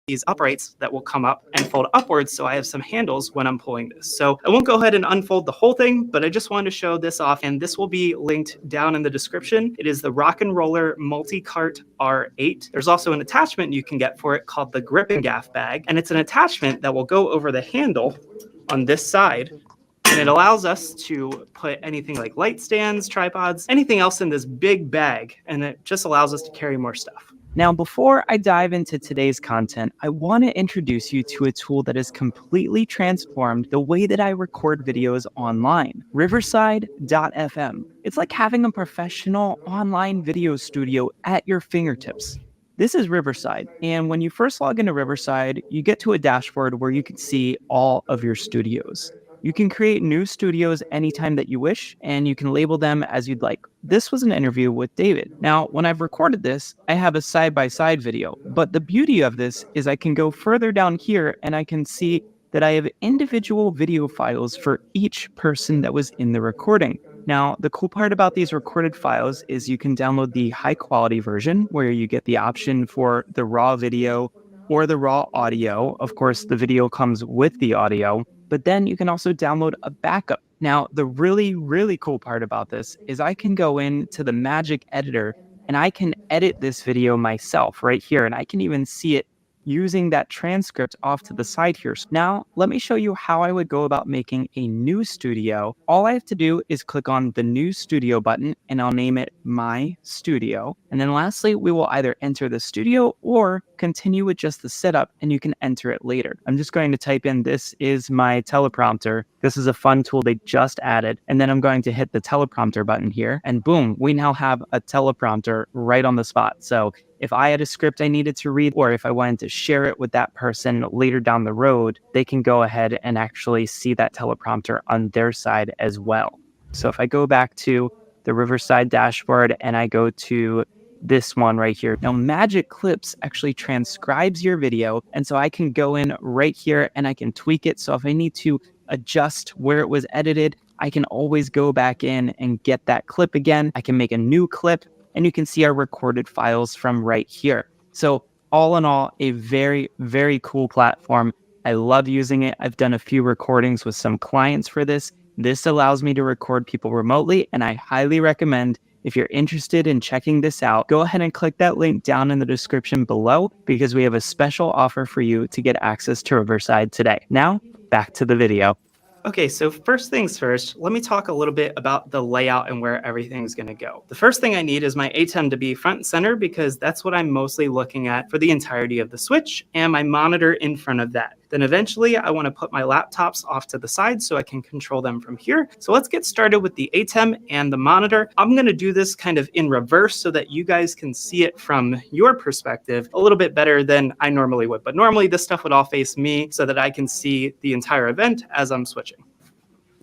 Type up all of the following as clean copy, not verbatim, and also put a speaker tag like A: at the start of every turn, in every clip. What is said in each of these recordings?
A: these uprights that will come up and fold upwards, so I have some handles when I'm pulling this. So I won't go ahead and unfold the whole thing, but I just wanted to show this off, and this will be linked down in the description. It is the Rock and Roller Multi-Cart R8. There's also an attachment you can get for it called the Grip and Gaff bag, and it's an attachment that will go over the handle on this side, and it allows us to put anything like light stands, tripods, anything else in this big bag, and it just allows us to carry more stuff.
B: Now, before I dive into today's content, I want to introduce you to a tool that has completely transformed the way that I record videos online, Riverside.fm. It's like having a professional online video studio at your fingertips. This is Riverside, and when you first log into Riverside, you get to a dashboard where you can see all of your studios. You can create new studios anytime that you wish, and you can label them as you'd like. This was an interview with David. Now, when I've recorded this, I have a side-by-side video, but the beauty of this is I can go further down here and I can see that I have individual video files for each person that was in the recording. Now, the cool part about these recorded files is you can download the high-quality version where you get the option for the raw video or the raw audio. Of course, the video comes with the audio, but then you can also download a backup. Now, the really, really cool part about this is I can go into the Magic Editor and I can edit this video myself right here, and I can even see it using that transcript off to the side here. So now, let me show you how I would go about making a new studio. All I have to do is click on the New Studio button, and I'll name it My Studio. And then lastly, we will either enter the studio or continue with just the setup, and you can enter it later. I'm just going to type in, this is my teleprompter. This is a fun tool they just added. And then I'm going to hit the teleprompter button here, and boom, we now have a teleprompter right on the spot. So if I had a script I needed to read, or if I wanted to share it with that person later down the road, they can go ahead and actually see that teleprompter on their side as well. So if I go back to the Riverside dashboard and I go to this one right here. Now, Magic Clips actually transcribes your video, and so I can go in right here and I can tweak it. So if I need to adjust where it was edited, I can always go back in and get that clip again. I can make a new clip, and you can see our recorded files from right here. So all in all, a very, very cool platform. I love using it. I've done a few recordings with some clients for this. This allows me to record people remotely, and I highly recommend, if you're interested in checking this out, go ahead and click that link down in the description below, because we have a special offer for you to get access to Riverside today. Now, back to the video.
A: Okay, so first things first, let me talk a little bit about the layout and where everything's going to go. The first thing I need is my ATEM to be front and center, because that's what I'm mostly looking at for the entirety of the switch, and my monitor in front of that. Then eventually I want to put my laptops off to the side so I can control them from here. So let's get started with the ATEM and the monitor. I'm going to do this kind of in reverse so that you guys can see it from your perspective a little bit better than I normally would. But normally this stuff would all face me so that I can see the entire event as I'm switching.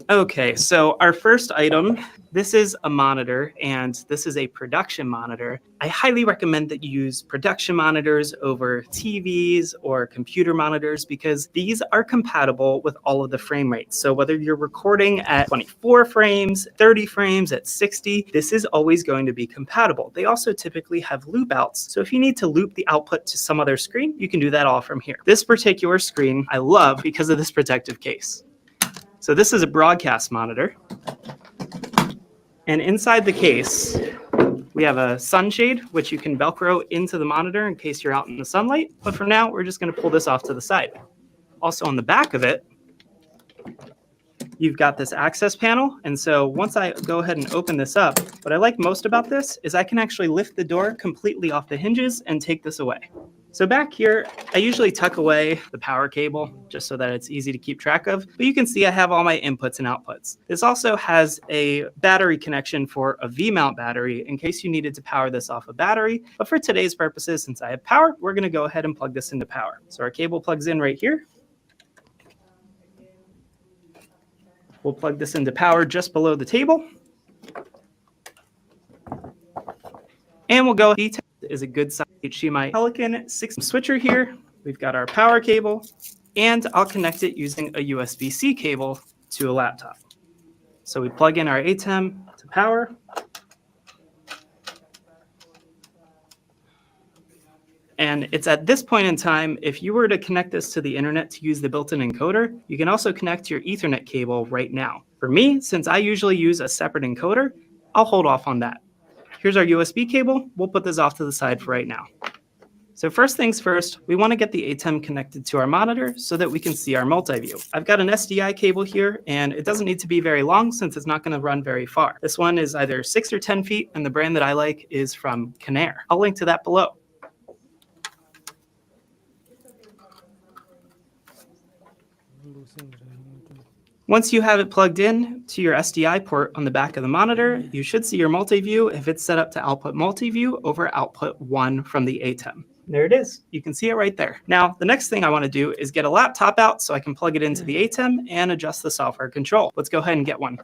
A: Okay, so our first item, this is a monitor, and this is a production monitor. I highly recommend that you use production monitors over TVs or computer monitors, because these are compatible with all of the frame rates. So whether you're recording at 24 frames, 30 frames, at 60, this is always going to be compatible. They also typically have loop outs. So if you need to loop the output to some other screen, you can do that all from here. This particular screen I love because of this protective case. So this is a broadcast monitor, and inside the case, we have a sunshade, which you can Velcro into the monitor in case you're out in the sunlight. But for now, we're just going to pull this off to the side. Also on the back of it, you've got this access panel. And so once I go ahead and open this up, what I like most about this is I can actually lift the door completely off the hinges and take this away. So back here, I usually tuck away the power cable just so that it's easy to keep track of. But you can see I have all my inputs and outputs. This also has a battery connection for a V-mount battery in case you needed to power this off a battery. But for today's purposes, since I have power, we're going to go ahead and plug this into power. So our cable plugs in right here. We'll plug this into power just below the table. And we'll go, is a good size HDMI Pelican 6 switcher here. We've got our power cable, and I'll connect it using a USB-C cable to a laptop. So we plug in our ATEM to power. And it's at this point in time, if you were to connect this to the internet to use the built-in encoder, you can also connect your Ethernet cable right now. For me, since I usually use a separate encoder, I'll hold off on that. Here's our USB cable. We'll put this off to the side for right now. So first things first, we want to get the ATEM connected to our monitor so that we can see our multi-view. I've got an SDI cable here, and it doesn't need to be very long since it's not going to run very far. This one is either 6 or 10 feet, and the brand that I like is from Conair. I'll link to that below. Once you have it plugged in to your SDI port on the back of the monitor, you should see your multi-view if it's set up to output multi-view over output 1 from the ATEM. There it is. You can see it right there. Now, the next thing I want to do is get a laptop out so I can plug it into the ATEM and adjust the software control. Let's go ahead and get one.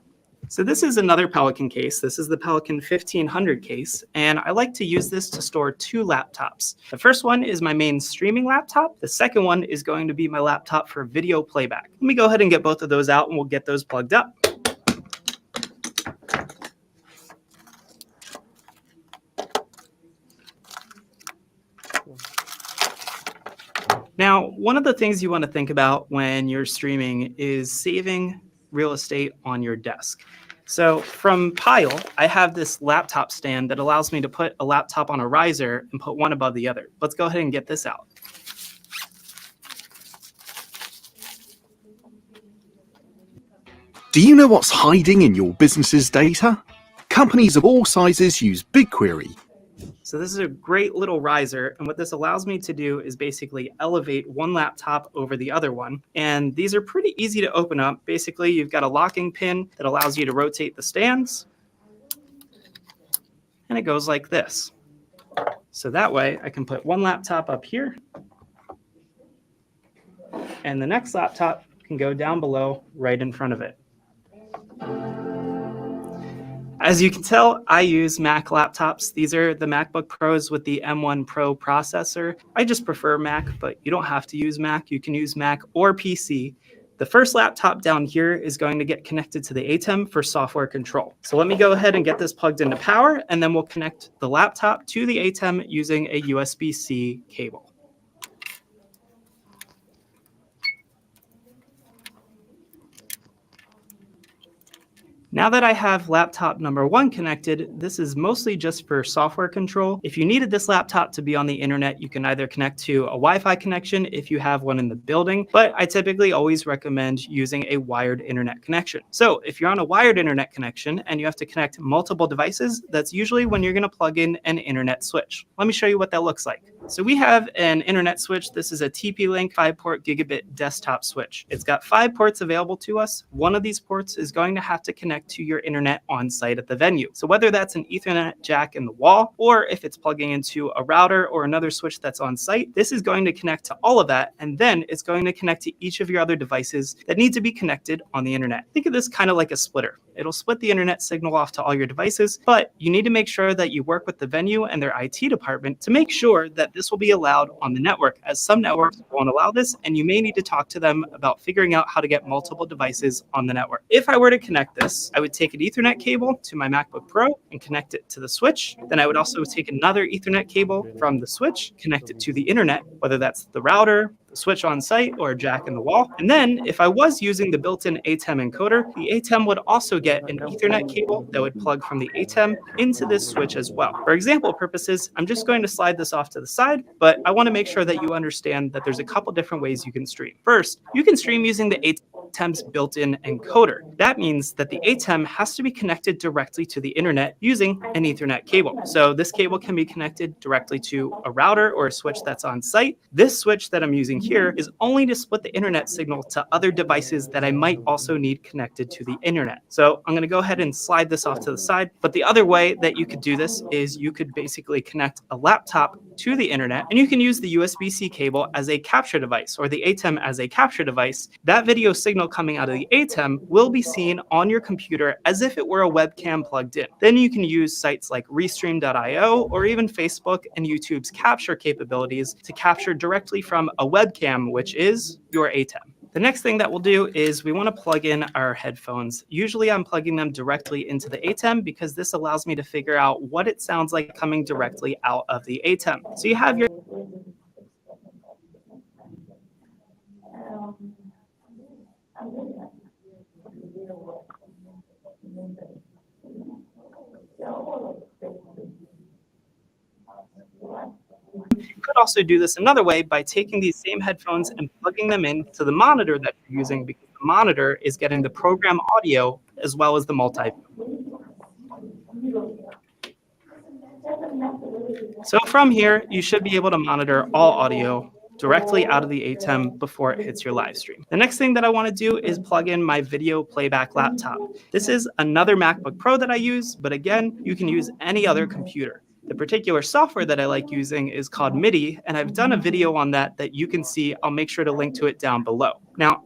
A: So this is another Pelican case. This is the Pelican 1500 case, and I like to use this to store 2 laptops. The first one is my main streaming laptop. The second one is going to be my laptop for video playback. Let me go ahead and get both of those out, and we'll get those plugged up. Now, one of the things you want to think about when you're streaming is saving real estate on your desk. So from Pyle, I have this laptop stand that allows me to put a laptop on a riser and put one above the other. Let's go ahead and get this out.
C: Do you know what's hiding in your business's data? Companies of all sizes use BigQuery.
A: So this is a great little riser, and what this allows me to do is basically elevate one laptop over the other one. And these are pretty easy to open up. Basically, you've got a locking pin that allows you to rotate the stands, and it goes like this. So that way I can put one laptop up here, and the next laptop can go down below right in front of it. As you can tell, I use Mac laptops. These are the MacBook Pros with the M1 Pro processor. I just prefer Mac, but you don't have to use Mac. You can use Mac or PC. The first laptop down here is going to get connected to the ATEM for software control. So let me go ahead and get this plugged into power, and then we'll connect the laptop to the ATEM using a USB-C cable. Now that I have laptop number 1 connected, this is mostly just for software control. If you needed this laptop to be on the internet, you can either connect to a Wi-Fi connection if you have one in the building, but I typically always recommend using a wired internet connection. So if you're on a wired internet connection and you have to connect multiple devices, that's usually when you're going to plug in an internet switch. Let me show you what that looks like. So we have an internet switch. This is a TP-Link 5-port gigabit desktop switch. It's got 5 ports available to us. One of these ports is going to have to connect to your internet on site at the venue. So whether that's an Ethernet jack in the wall, or if it's plugging into a router or another switch that's on site, this is going to connect to all of that, and then it's going to connect to each of your other devices that need to be connected on the internet. Think of this kind of like a splitter. It'll split the internet signal off to all your devices, but you need to make sure that you work with the venue and their IT department to make sure that this will be allowed on the network, as some networks won't allow this, and you may need to talk to them about figuring out how to get multiple devices on the network. If I were to connect this, I would take an Ethernet cable to my MacBook Pro and connect it to the switch. Then I would also take another Ethernet cable from the switch, connect it to the internet, whether that's the router, the switch on site, or a jack in the wall. And then if I was using the built-in ATEM encoder, the ATEM would also get an Ethernet cable that would plug from the ATEM into this switch as well. For example purposes, I'm just going to slide this off to the side, but I want to make sure that you understand that there's a couple different ways you can stream. First, you can stream using the ATEM's built-in encoder. That means that the ATEM has to be connected directly to the internet using an Ethernet cable. So this cable can be connected directly to a router or a switch that's on site. This switch that I'm using here is only to split the internet signal to other devices that I might also need connected to the internet. So I'm going to go ahead and slide this off to the side. But the other way that you could do this is you could basically connect a laptop to the internet, and you can use the USB-C cable as a capture device, or the ATEM as a capture device. That video signal coming out of the ATEM will be seen on your computer as if it were a webcam plugged in. Then you can use sites like Restream.io or even Facebook and YouTube's capture capabilities to capture directly from a webcam, which is your ATEM. The next thing that we'll do is we want to plug in our headphones. Usually I'm plugging them directly into the ATEM because this allows me to figure out what it sounds like coming directly out of the ATEM. So you have your could also do this another way by taking these same headphones and plugging them into the monitor that you're using, because the monitor is getting the program audio as well as the multi. So from here, you should be able to monitor all audio directly out of the ATEM before it hits your live stream. The next thing that I want to do is plug in my video playback laptop. This is another MacBook Pro that I use, but again, you can use any other computer. The particular software that I like using is called MIDI, and I've done a video on that you can see. I'll make sure to link to it down below. Now,